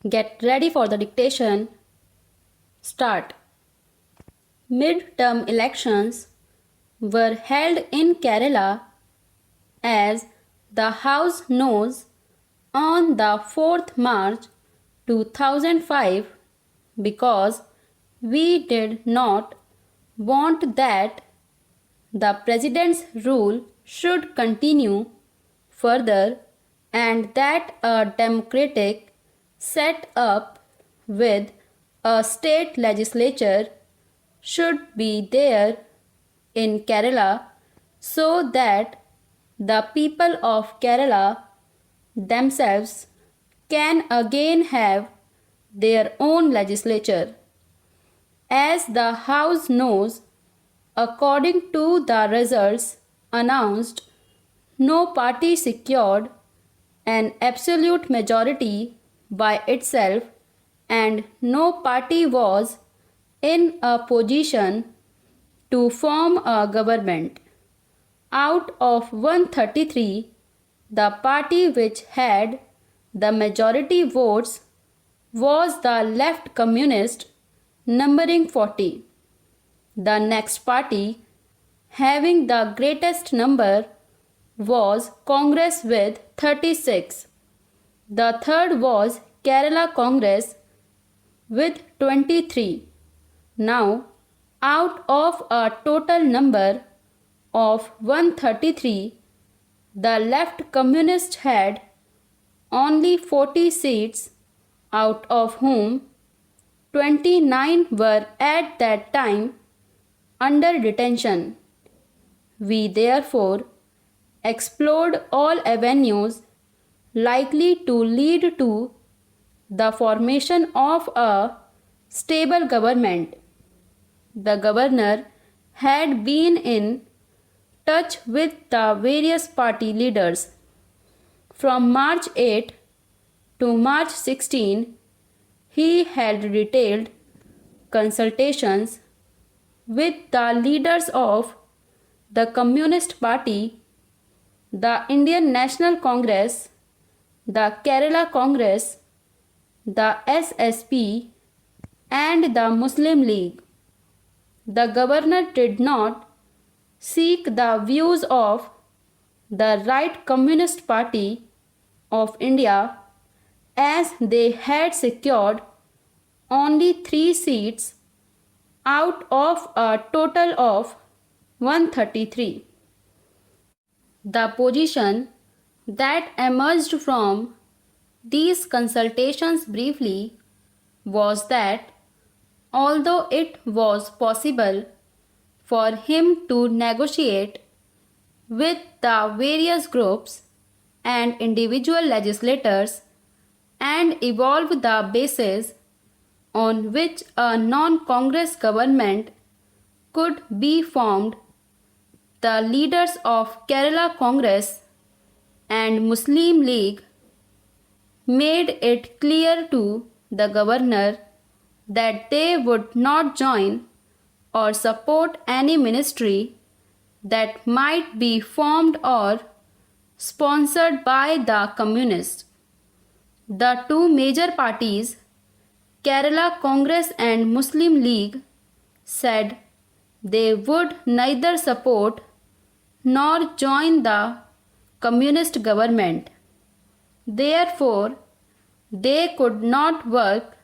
Get ready for the dictation. Start. Mid-term elections were held in Kerala, as the House knows, on the 4th March 2005, because we did not want that the President's rule should continue further and that a democratic set up with a state legislature should be there in Kerala so that the people of Kerala themselves can again have their own legislature. As the House knows, according to the results announced, no party secured an absolute majority by itself and no party was in a position to form a government. Out of 133, the party which had the majority votes was the Left Communist, numbering 40. The next party having the greatest number was Congress with 36. The third was Kerala Congress with 23. Now, out of a total number of 133, the Left Communist had only 40 seats, out of whom 29 were at that time under detention. We therefore explored all avenues likely to lead to the formation of a stable government. The governor had been in touch with the various party leaders. From March 8 to March 16, he held detailed consultations with the leaders of the Communist Party, the Indian National Congress, the Kerala Congress, the SSP, and the Muslim League. The governor did not seek the views of the Right Communist Party of India, as they had secured only 3 seats out of a total of 133. The position that emerged from these consultations briefly was that although it was possible for him to negotiate with the various groups and individual legislators and evolve the basis on which a non-Congress government could be formed, the leaders of Kerala Congress and Muslim League made it clear to the governor that they would not join or support any ministry that might be formed or sponsored by the communists. The two major parties, Kerala Congress and Muslim League, said they would neither support nor join the communist government. Therefore, they could not work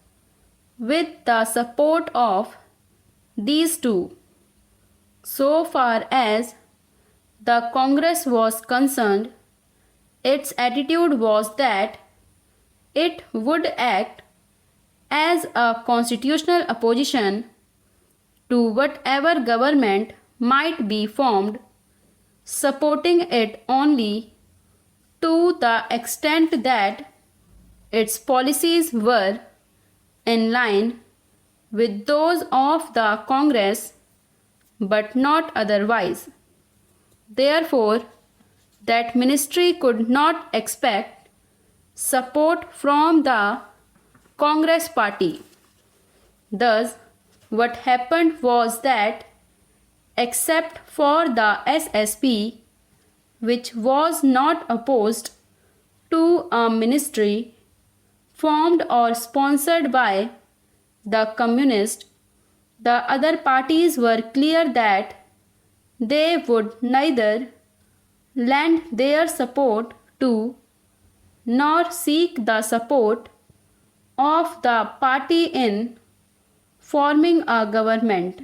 with the support of these two. So far as the Congress was concerned, its attitude was that it would act as a constitutional opposition to whatever government might be formed, supporting it only to the extent that its policies were in line with those of the Congress, but not otherwise. Therefore, that ministry could not expect support from the Congress party. Thus, what happened was that, except for the SSP, which was not opposed to a ministry formed or sponsored by the communists, the other parties were clear that they would neither lend their support to nor seek the support of the party in forming a government.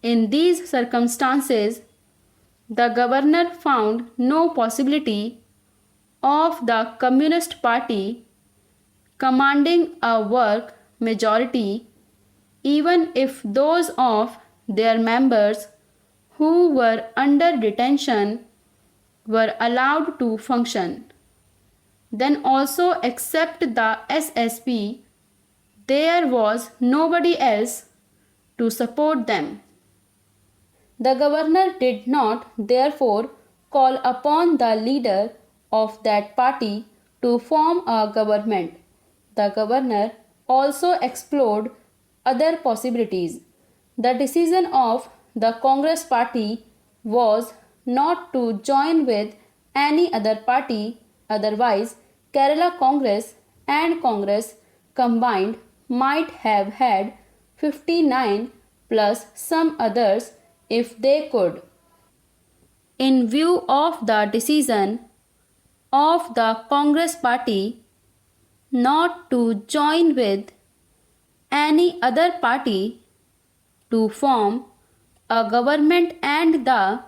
In these circumstances, the governor found no possibility of the Communist Party commanding a work majority, even if those of their members who were under detention were allowed to function. Then also except the SSP, there was nobody else to support them. The governor did not, therefore, call upon the leader of that party to form a government. The governor also explored other possibilities. The decision of the Congress party was not to join with any other party, otherwise Kerala Congress and Congress combined might have had 59 plus some others if they could. In view of the decision of the Congress party not to join with any other party to form a government and the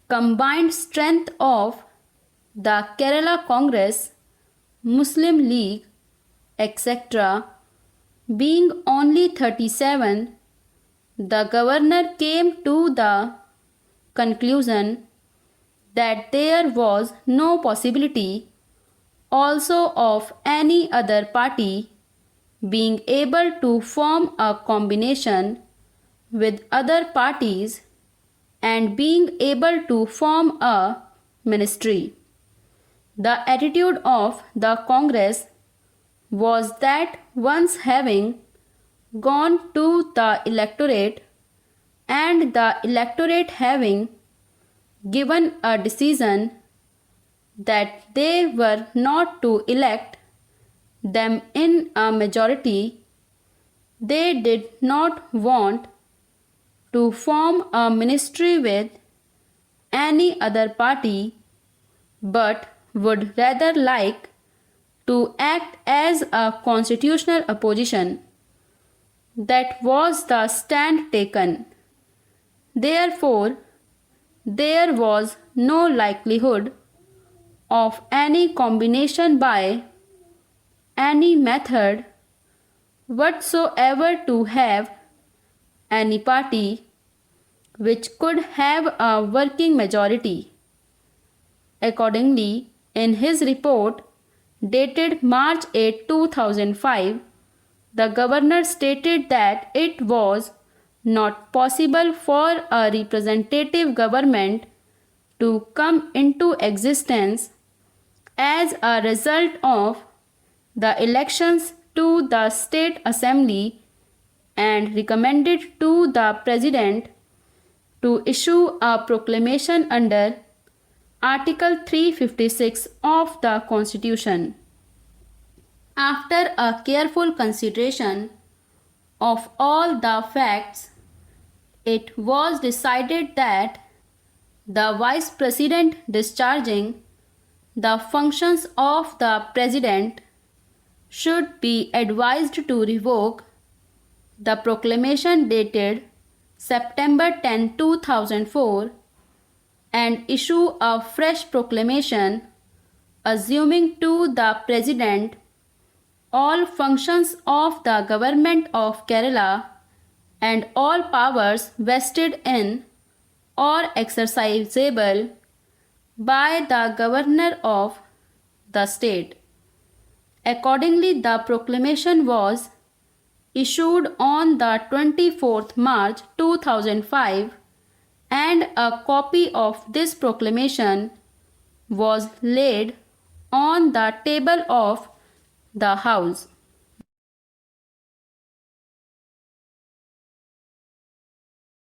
combined strength of the Kerala Congress, Muslim League, etc., being only 37, the governor came to the conclusion that there was no possibility also of any other party being able to form a combination with other parties and being able to form a ministry. The attitude of the Congress was that once having gone to the electorate and the electorate having given a decision that they were not to elect them in a majority, they did not want to form a ministry with any other party, but would rather like to act as a constitutional opposition. That was the stand taken. Therefore, there was no likelihood of any combination by any method whatsoever to have any party which could have a working majority. Accordingly, in his report dated March 8, 2005, the governor stated that it was not possible for a representative government to come into existence as a result of the elections to the State Assembly and recommended to the President to issue a proclamation under Article 356 of the Constitution. After a careful consideration of all the facts, it was decided that the Vice President discharging the functions of the President should be advised to revoke the proclamation dated September 10, 2004 and issue a fresh proclamation assuming to the President all functions of the government of Kerala and all powers vested in or exercisable by the governor of the state. Accordingly, the proclamation was issued on the 24th March 2005 and a copy of this proclamation was laid on the table of the House.